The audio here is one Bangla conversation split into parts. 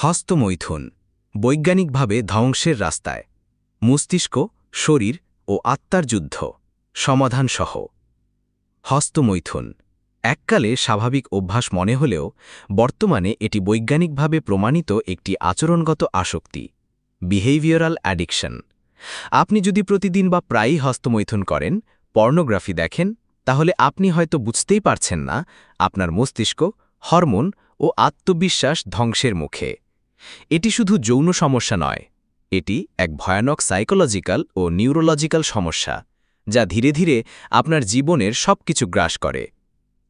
হস্তমৈথুন বৈজ্ঞানিকভাবে ধ্বংসের রাস্তায় মস্তিষ্ক, শরীর ও আত্মার যুদ্ধ সমাধানসহ। হস্তমৈথুন এককালে স্বাভাবিক অভ্যাস মনে হলেও বর্তমানে এটি বৈজ্ঞানিকভাবে প্রমাণিত একটি আচরণগত আসক্তি, বিহেভিয়ারাল অ্যাডিকশন। আপনি যদি প্রতিদিন বা প্রায়ই হস্তমৈথুন করেন, পর্নোগ্রাফি দেখেন, তাহলে আপনি হয়তো বুঝতেই পারছেন না আপনার মস্তিষ্ক, হরমোন ও আত্মবিশ্বাস ধ্বংসের মুখে। এটি শুধু যৌন সমস্যা নয়, এটি এক ভয়ানক সাইকোলজিক্যাল ও নিউরোলজিক্যাল সমস্যা, যা ধীরে ধীরে আপনার জীবনের সবকিছু গ্রাস করে।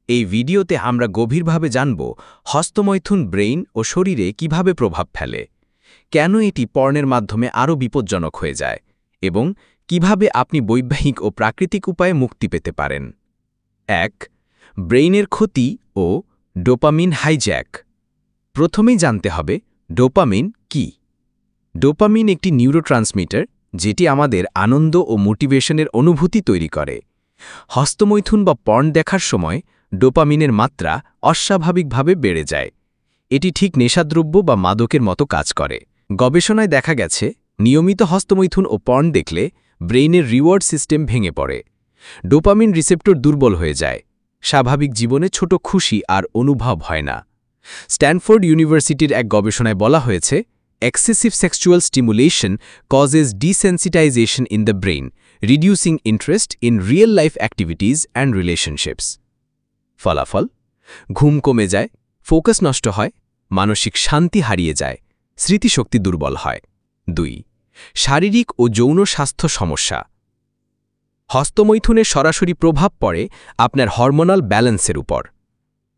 এই ভিডিওতে আমরা গভীরভাবে জানব হস্তমৈথুন ব্রেইন ও শরীরে কিভাবে প্রভাব ফেলে, কেন এটি পর্নের মাধ্যমে আরও বিপজ্জনক হয়ে যায়, এবং কিভাবে আপনি বৈবাহিক ও প্রাকৃতিক উপায়ে মুক্তি পেতে পারেন। ১. ব্রেইনের ক্ষতি ও ডোপামিন হাইজ্যাক। প্রথমেই জানতে হবে ডোপামিন কি। ডোপামিন একটি নিউরোট্রান্সমিটার যেটি আমাদের আনন্দ ও মোটিভেশনের অনুভূতি তৈরি করে। হস্তমৈথুন বা পর্ন দেখার সময় ডোপামিনের মাত্রা অস্বাভাবিকভাবে বেড়ে যায়। এটি ঠিক নেশাদ্রব্য বা মাদকের মতো কাজ করে। গবেষণায় দেখা গেছে, নিয়মিত হস্তমৈথুন ও পর্ন দেখলে ব্রেইনের রিওয়ার্ড সিস্টেম ভেঙে পড়ে। ডোপামিন রিসেপ্টর দুর্বল হয়ে যায়। স্বাভাবিক জীবনে ছোট খুশি আর অনুভব হয় না। স্ট্যানফোর্ড ইউনিভার্সিটির এক গবেষণায় বলা হয়েছে, excessive sexual stimulation causes desensitisation in the brain, reducing interest in real life activities and relationships. ফলাফল: ঘুম কমে যায়, ফোকাস নষ্ট হয়, মানসিক শান্তি হারিয়ে যায়, স্মৃতিশক্তি দুর্বল হয়। ২. শারীরিক ও যৌন স্বাস্থ্য সমস্যা। হস্তমৈথুনের সরাসরি প্রভাব পড়ে আপনার হরমোনাল ব্যালেন্সের উপর।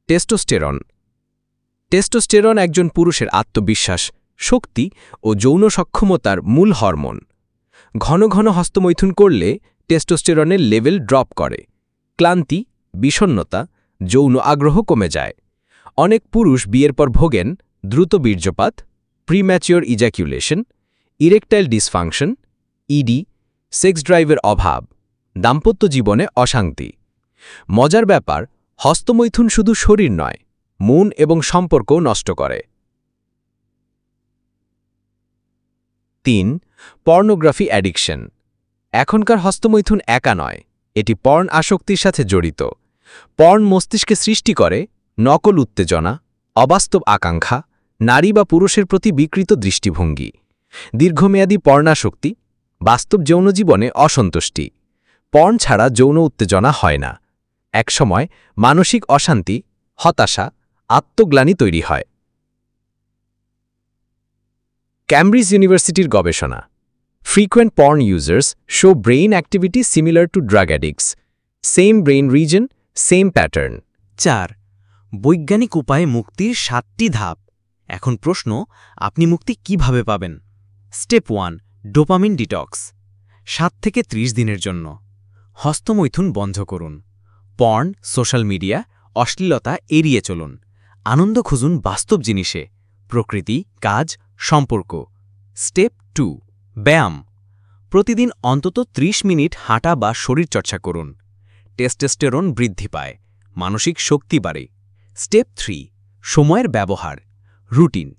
টেস্টোস্টেরন। টেস্টোস্টেরন একজন পুরুষের আত্মবিশ্বাস, শক্তি ও যৌন সক্ষমতার মূল হরমোন। ঘন ঘন হস্তমৈথুন করলে টেস্টোস্টেরনের লেভেল ড্রপ করে। ক্লান্তি, বিষণ্ণতা, যৌন আগ্রহ কমে যায়। অনেক পুরুষ বিয়ের পর ভোগেন দ্রুত বীর্যপাত, premature ejaculation, erectile dysfunction, ED, sex ড্রাইভের অভাব, দাম্পত্য জীবনে অশান্তি। মজার ব্যাপার, হস্তমৈথুন শুধু শরীর নয়, মন এবং সম্পর্কও নষ্ট করে। ৩. Pornography addiction. এখনকার হস্তমৈথুন একা নয়, এটি পর্ন আসক্তির সাথে জড়িত। পর্ন মস্তিষ্কে সৃষ্টি করে নকল উত্তেজনা, অবাস্তব আকাঙ্ক্ষা, নারী বা পুরুষের প্রতি বিকৃত দৃষ্টিভঙ্গি। দীর্ঘমেয়াদী পর্নাসক্তি, বাস্তব যৌন জীবনে অসন্তুষ্টি। পর্ন ছাড়া যৌন উত্তেজনা হয় না। একসময় মানসিক অশান্তি, হতাশা, আত্মগ্লানি তৈরি হয়। ক্যামব্রিজ ইউনিভার্সিটির গবেষণা, frequent porn users show brain activity similar to drug addicts, same brain reason, same pattern. ৪. বৈজ্ঞানিক উপায়ে মুক্তির ৭টি ধাপ। এখন প্রশ্ন, আপনি মুক্তি কিভাবে পাবেন? স্টেপ ১. Dopamine detox. ৭ থেকে ৩০ দিনের জন্য হস্তমৈথুন বন্ধ করুন। পর্ন, সোশ্যাল মিডিয়া, অশ্লীলতা এড়িয়ে চলুন। আনন্দ খুঁজুন বাস্তব জিনিসে, প্রকৃতি, কাজ, সম্পর্ক। স্টেপ ২. ব্যায়াম। প্রতিদিন অন্তত ৩০ মিনিট হাঁটা বা শরীরচর্চা করুন। টেস্টোস্টেরন বৃদ্ধি পায়, মানসিক শক্তি বাড়ে। স্টেপ ৩. সময়ের ব্যবহার, রুটিন।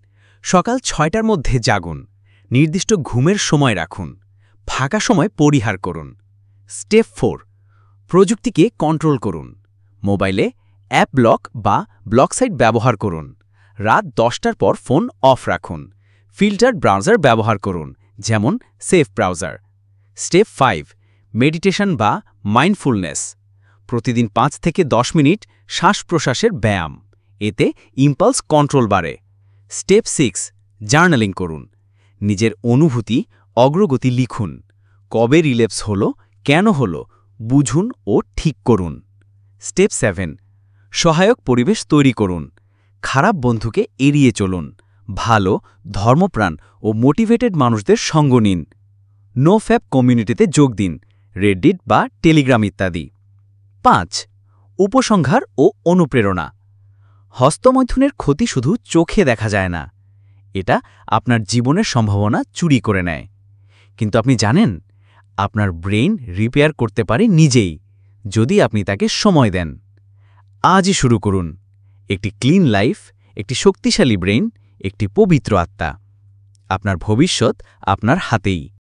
সকাল ৬টার মধ্যে জাগুন, নির্দিষ্ট ঘুমের সময় রাখুন, ফাঁকা সময় পরিহার করুন। স্টেপ ৪. প্রযুক্তিকে কন্ট্রোল করুন। মোবাইলে অ্যাপ ব্লক বা ব্লক সাইট ব্যবহার করুন। রাত ১০টার পর ফোন অফ রাখুন। ফিল্টার্ড ব্রাউজার ব্যবহার করুন, যেমন সেফ ব্রাউজার। স্টেপ ৫. মেডিটেশন বা মাইন্ডফুলনেস। প্রতিদিন ৫ থেকে ১০ মিনিট শ্বাস-প্রশ্বাসের ব্যায়াম, এতে ইম্পালস কন্ট্রোল বাড়ে। স্টেপ ৬. জার্নালিং করুন। নিজের অনুভূতি, অগ্রগতি লিখুন। কবে রিলেপস হলো, কেন হলো, বুঝুন ও ঠিক করুন। স্টেপ ৭. সহায়ক পরিবেশ তৈরি করুন। খারাপ বন্ধুকে এড়িয়ে চলুন। ভালো, ধর্মপ্রাণ ও মোটিভেটেড মানুষদের সঙ্গ নিন। নো ফ্যাপ কমিউনিটিতে যোগ দিন, রেডিট বা টেলিগ্রাম ইত্যাদি। ৫. উপসংহার ও অনুপ্রেরণা। হস্তমৈথুনের ক্ষতি শুধু চোখে দেখা যায় না, এটা আপনার জীবনের সম্ভাবনা চুরি করে নেয়। কিন্তু আপনি জানেন, আপনার ব্রেইন রিপেয়ার করতে পারে নিজেই, যদি আপনি তাকে সময় দেন। আজই শুরু করুন। একটি ক্লিন লাইফ, একটি শক্তিশালী ব্রেইন, একটি পবিত্র আত্মা আপনার ভবিষ্যৎ আপনার হাতেই